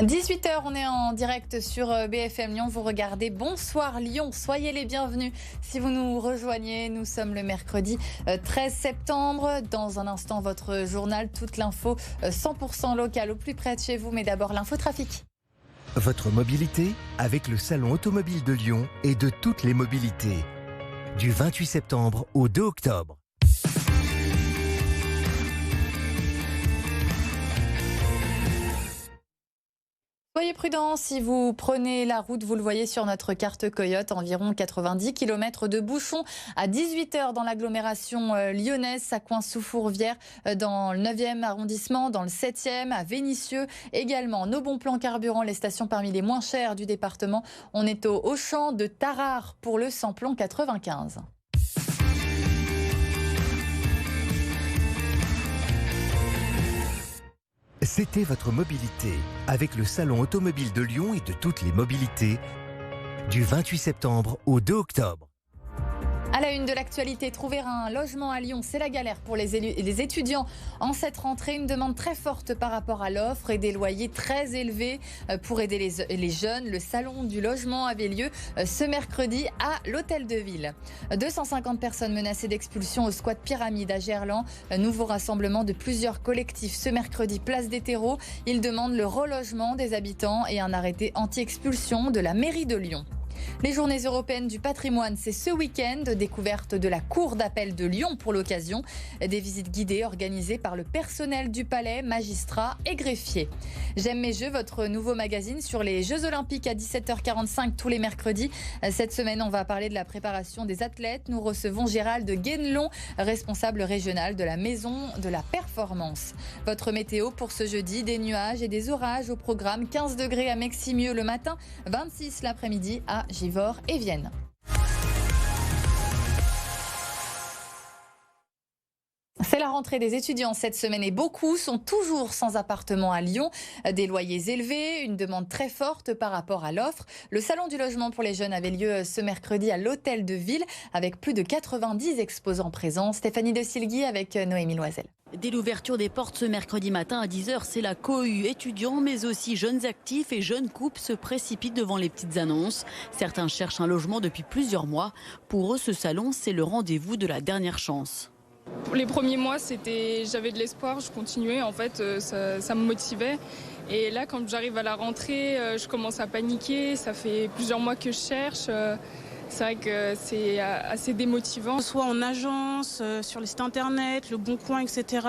18h, on est en direct sur BFM Lyon. Vous regardez Bonsoir Lyon. Soyez les bienvenus si vous nous rejoignez. Nous sommes le mercredi 13 septembre. Dans un instant, votre journal, toute l'info 100% locale au plus près de chez vous. Mais d'abord, l'infotrafic. Votre mobilité avec le Salon automobile de Lyon et de toutes les mobilités. Du 28 septembre au 2 octobre. Soyez prudents si vous prenez la route, vous le voyez sur notre carte Coyote, environ 90 km de bouchons à 18h dans l'agglomération lyonnaise. Ça coince sous Fourvière dans le 9e arrondissement, dans le 7e, à Vénissieux également. Nos bons plans carburant, les stations parmi les moins chères du département. On est au Auchan de Tarare pour le samplon 95. C'était votre mobilité avec le Salon automobile de Lyon et de toutes les mobilités du 28 septembre au 2 octobre. À la une de l'actualité, trouver un logement à Lyon, c'est la galère pour les étudiants. En cette rentrée, une demande très forte par rapport à l'offre et des loyers très élevés pour aider les jeunes. Le salon du logement avait lieu ce mercredi à l'Hôtel de Ville. 250 personnes menacées d'expulsion au squat Pyramide à Gerland. Nouveau rassemblement de plusieurs collectifs ce mercredi, place des Terreaux. Ils demandent le relogement des habitants et un arrêté anti-expulsion de la mairie de Lyon. Les journées européennes du patrimoine, c'est ce week-end. Découverte de la cour d'appel de Lyon pour l'occasion. Des visites guidées organisées par le personnel du palais, magistrats et greffiers. J'aime mes jeux, votre nouveau magazine sur les Jeux Olympiques à 17h45 tous les mercredis. Cette semaine, on va parler de la préparation des athlètes. Nous recevons Gérald Guénelon, responsable régional de la Maison de la Performance. Votre météo pour ce jeudi, des nuages et des orages au programme. 15 degrés à Meximieux le matin, 26 l'après-midi à Givors et Vienne. C'est la rentrée des étudiants cette semaine et beaucoup sont toujours sans appartement à Lyon. Des loyers élevés, une demande très forte par rapport à l'offre. Le salon du logement pour les jeunes avait lieu ce mercredi à l'Hôtel de Ville avec plus de 90 exposants présents. Stéphanie de Silgui avec Noémie Loisel. Dès l'ouverture des portes ce mercredi matin à 10h, c'est la cohue étudiants, mais aussi jeunes actifs et jeunes couples se précipitent devant les petites annonces. Certains cherchent un logement depuis plusieurs mois. Pour eux, ce salon, c'est le rendez-vous de la dernière chance. Les premiers mois, j'avais de l'espoir, je continuais, en fait, ça me motivait. Et là, quand j'arrive à la rentrée, je commence à paniquer, ça fait plusieurs mois que je cherche. C'est vrai que c'est assez démotivant. Soit en agence, sur les sites internet, le Bon Coin, etc.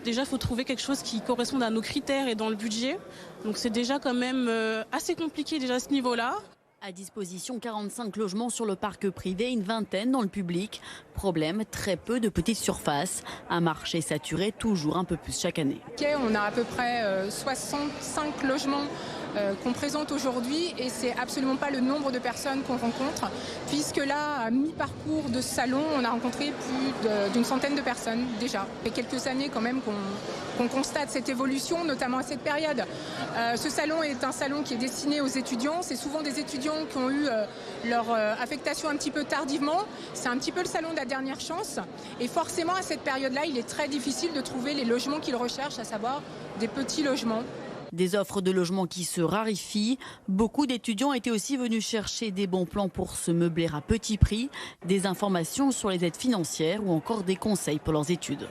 Déjà, il faut trouver quelque chose qui corresponde à nos critères et dans le budget. Donc c'est déjà quand même assez compliqué déjà à ce niveau-là. À disposition, 45 logements sur le parc privé, une vingtaine dans le public. Problème, très peu de petites surfaces. Un marché saturé, toujours un peu plus chaque année. On a à peu près 65 logements qu'on présente aujourd'hui et c'est absolument pas le nombre de personnes qu'on rencontre, puisque là, à mi-parcours de ce salon, on a rencontré plus d'une centaine de personnes déjà. Il y a quelques années quand même qu'on constate cette évolution, notamment à cette période. Ce salon est un salon qui est destiné aux étudiants. C'est souvent des étudiants qui ont eu leur affectation un petit peu tardivement. C'est un petit peu le salon de la dernière chance. Et forcément, à cette période-là, il est très difficile de trouver les logements qu'ils recherchent, à savoir des petits logements. Des offres de logement qui se raréfient. Beaucoup d'étudiants étaient aussi venus chercher des bons plans pour se meubler à petit prix, des informations sur les aides financières ou encore des conseils pour leurs études.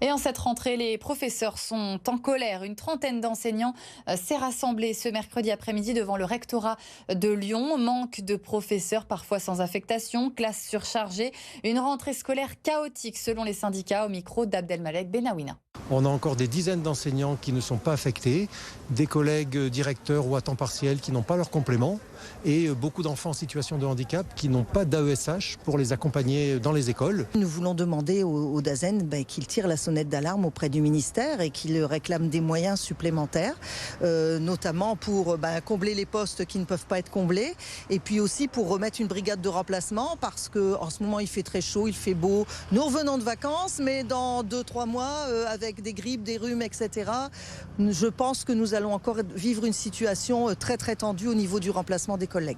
Et en cette rentrée, les professeurs sont en colère. Une trentaine d'enseignants s'est rassemblée ce mercredi après-midi devant le rectorat de Lyon. Manque de professeurs, parfois sans affectation, classes surchargées. Une rentrée scolaire chaotique selon les syndicats, au micro d'Abdelmalek Benawina. On a encore des dizaines d'enseignants qui ne sont pas affectés, des collègues directeurs ou à temps partiel qui n'ont pas leur complément et beaucoup d'enfants en situation de handicap qui n'ont pas d'AESH pour les accompagner dans les écoles. Nous voulons demander au DAZEN qu'il tire la sonnette d'alarme auprès du ministère et qu'il réclame des moyens supplémentaires, notamment pour combler les postes qui ne peuvent pas être comblés et puis aussi pour remettre une brigade de remplacement parce qu'en ce moment il fait très chaud, il fait beau. Nous revenons de vacances, mais dans 2-3 mois, avec des grippes, des rhumes, etc., je pense que nous allons encore vivre une situation très très tendue au niveau du remplacement des collègues.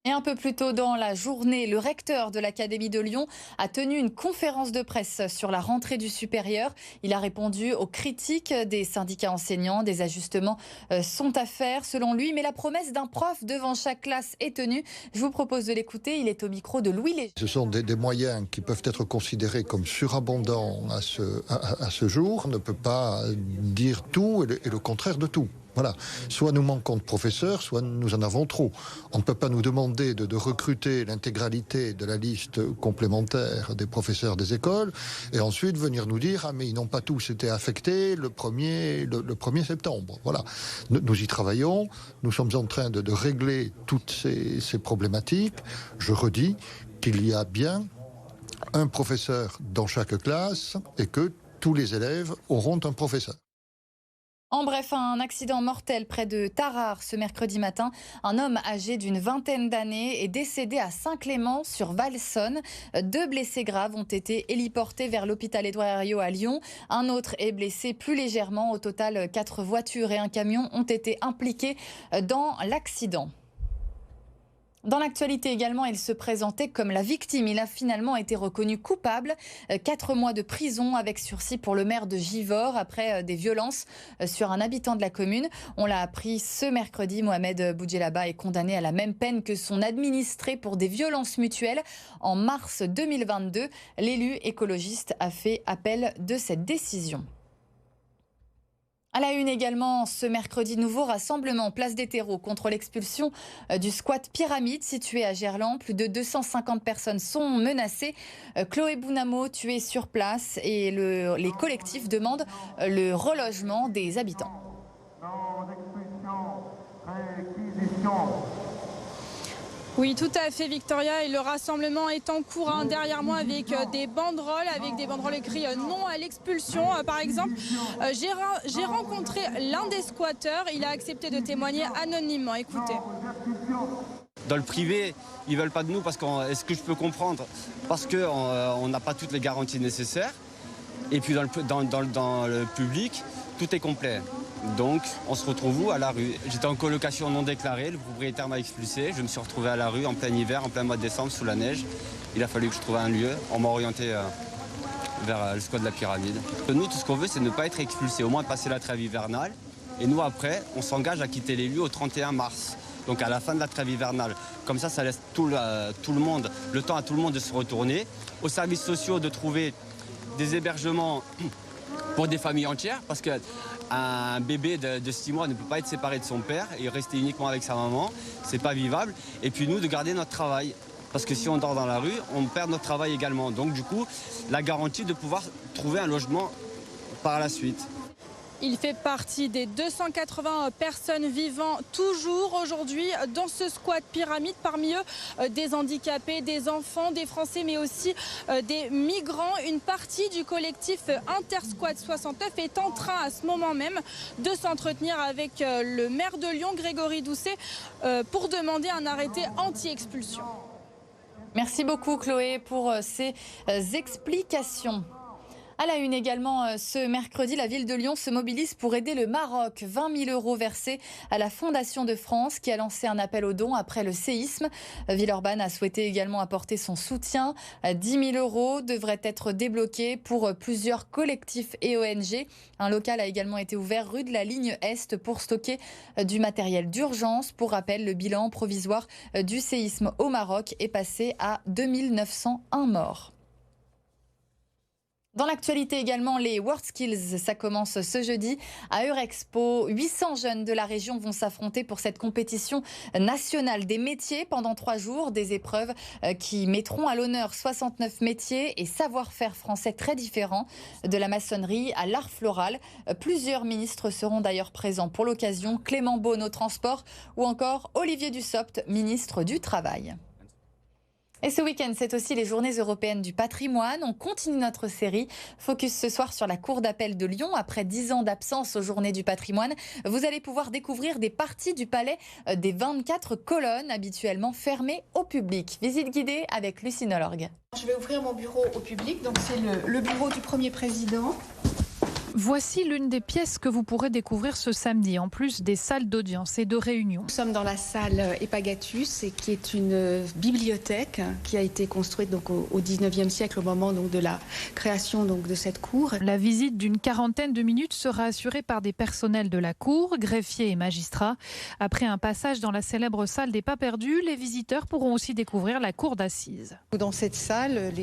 Et un peu plus tôt dans la journée, le recteur de l'Académie de Lyon a tenu une conférence de presse sur la rentrée du supérieur. Il a répondu aux critiques des syndicats enseignants. Des ajustements sont à faire selon lui, mais la promesse d'un prof devant chaque classe est tenue. Je vous propose de l'écouter. Il est au micro de Louis Léger. Ce sont des moyens qui peuvent être considérés comme surabondants à ce jour. On ne peut pas dire tout et le contraire de tout. Voilà. Soit nous manquons de professeurs, soit nous en avons trop. On ne peut pas nous demander de recruter l'intégralité de la liste complémentaire des professeurs des écoles et ensuite venir nous dire « Ah, mais ils n'ont pas tous été affectés le 1er septembre ». Voilà. Nous y travaillons. Nous sommes en train de régler toutes ces problématiques. Je redis qu'il y a bien un professeur dans chaque classe et que tous les élèves auront un professeur. En bref, un accident mortel près de Tarare ce mercredi matin. Un homme âgé d'une vingtaine d'années est décédé à Saint-Clément sur Valsonne. 2 blessés graves ont été héliportés vers l'hôpital Édouard Herriot à Lyon. Un autre est blessé plus légèrement. Au total, 4 voitures et un camion ont été impliqués dans l'accident. Dans l'actualité également, il se présentait comme la victime. Il a finalement été reconnu coupable. 4 mois de prison avec sursis pour le maire de Givors après des violences sur un habitant de la commune. On l'a appris ce mercredi. Mohamed Boudjelaba est condamné à la même peine que son administré pour des violences mutuelles. En mars 2022, l'élu écologiste a fait appel de cette décision. À la une également, ce mercredi, nouveau rassemblement place des terreaux contre l'expulsion du squat Pyramide situé à Gerland. Plus de 250 personnes sont menacées. Chloé Bounamo tuée sur place et les collectifs demandent le relogement des habitants. Oui, tout à fait, Victoria. Et le rassemblement est en cours derrière moi avec des banderoles écrits non à l'expulsion. Par exemple, j'ai rencontré l'un des squatteurs. Il a accepté de témoigner anonymement. Écoutez. Dans le privé, ils ne veulent pas de nous parce est-ce que je peux comprendre? Parce qu'on n'a pas toutes les garanties nécessaires. Et puis dans le public, tout est complet. Donc, on se retrouve où? À la rue. J'étais en colocation non déclarée, le propriétaire m'a expulsé. Je me suis retrouvé à la rue en plein hiver, en plein mois de décembre, sous la neige. Il a fallu que je trouve un lieu. On m'a orienté vers le squat de la Pyramide. Nous, tout ce qu'on veut, c'est ne pas être expulsé, au moins passer la trêve hivernale. Et nous, après, on s'engage à quitter les lieux au 31 mars. Donc à la fin de la trêve hivernale. Comme ça laisse tout le monde, le temps à tout le monde de se retourner. Aux services sociaux de trouver des hébergements pour des familles entières, parce qu'un bébé de 6 mois ne peut pas être séparé de son père et rester uniquement avec sa maman, c'est pas vivable. Et puis nous, de garder notre travail, parce que si on dort dans la rue, on perd notre travail également. Donc du coup, la garantie de pouvoir trouver un logement par la suite. Il fait partie des 280 personnes vivant toujours aujourd'hui dans ce squat Pyramide. Parmi eux, des handicapés, des enfants, des Français, mais aussi des migrants. Une partie du collectif Intersquat 69 est en train à ce moment même de s'entretenir avec le maire de Lyon, Grégory Doucet, pour demander un arrêté anti-expulsion. Merci beaucoup Chloé pour ces explications. À la une également, ce mercredi, la ville de Lyon se mobilise pour aider le Maroc. 20 000 € versés à la Fondation de France qui a lancé un appel aux dons après le séisme. Villeurbanne a souhaité également apporter son soutien. 10 000 € devraient être débloqués pour plusieurs collectifs et ONG. Un local a également été ouvert rue de la Ligne Est pour stocker du matériel d'urgence. Pour rappel, le bilan provisoire du séisme au Maroc est passé à 2 901 morts. Dans l'actualité également, les World Skills, ça commence ce jeudi à Eurexpo. 800 jeunes de la région vont s'affronter pour cette compétition nationale des métiers pendant 3 jours. Des épreuves qui mettront à l'honneur 69 métiers et savoir-faire français très différents, de la maçonnerie à l'art floral. Plusieurs ministres seront d'ailleurs présents pour l'occasion. Clément Beaune au transport ou encore Olivier Dussopt, ministre du Travail. Et ce week-end, c'est aussi les Journées européennes du patrimoine. On continue notre série. Focus ce soir sur la Cour d'appel de Lyon. Après 10 ans d'absence aux Journées du patrimoine, vous allez pouvoir découvrir des parties du palais des 24 colonnes habituellement fermées au public. Visite guidée avec Lucie Nolorgue. Je vais ouvrir mon bureau au public. Donc c'est le bureau du premier président. Voici l'une des pièces que vous pourrez découvrir ce samedi, en plus des salles d'audience et de réunion. Nous sommes dans la salle Epagatus, qui est une bibliothèque qui a été construite donc au 19e siècle, au moment donc de la création donc de cette cour. La visite d'une quarantaine de minutes sera assurée par des personnels de la cour, greffiers et magistrats. Après un passage dans la célèbre salle des Pas Perdus, les visiteurs pourront aussi découvrir la cour d'assises. Dans cette salle,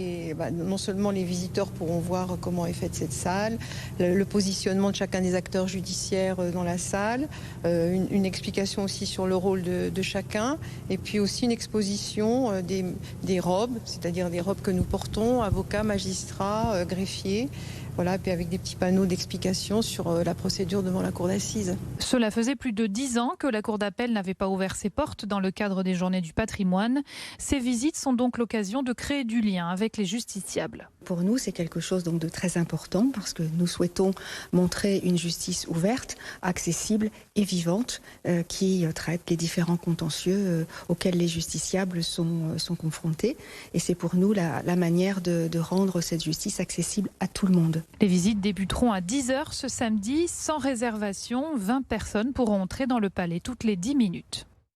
non seulement les visiteurs pourront voir comment est faite cette salle, le positionnement de chacun des acteurs judiciaires dans la salle, une explication aussi sur le rôle de chacun, et puis aussi une exposition des robes, c'est-à-dire des robes que nous portons, avocats, magistrats, greffiers. Voilà, puis avec des petits panneaux d'explication sur la procédure devant la cour d'assises. Cela faisait plus de 10 ans que la cour d'appel n'avait pas ouvert ses portes dans le cadre des Journées du patrimoine. Ces visites sont donc l'occasion de créer du lien avec les justiciables. Pour nous, c'est quelque chose donc de très important parce que nous souhaitons montrer une justice ouverte, accessible et vivante qui traite les différents contentieux auxquels les justiciables sont confrontés. Et c'est pour nous la manière de rendre cette justice accessible à tout le monde. Les visites débuteront à 10h ce samedi, sans réservation. 20 personnes pourront entrer dans le palais toutes les 10 minutes.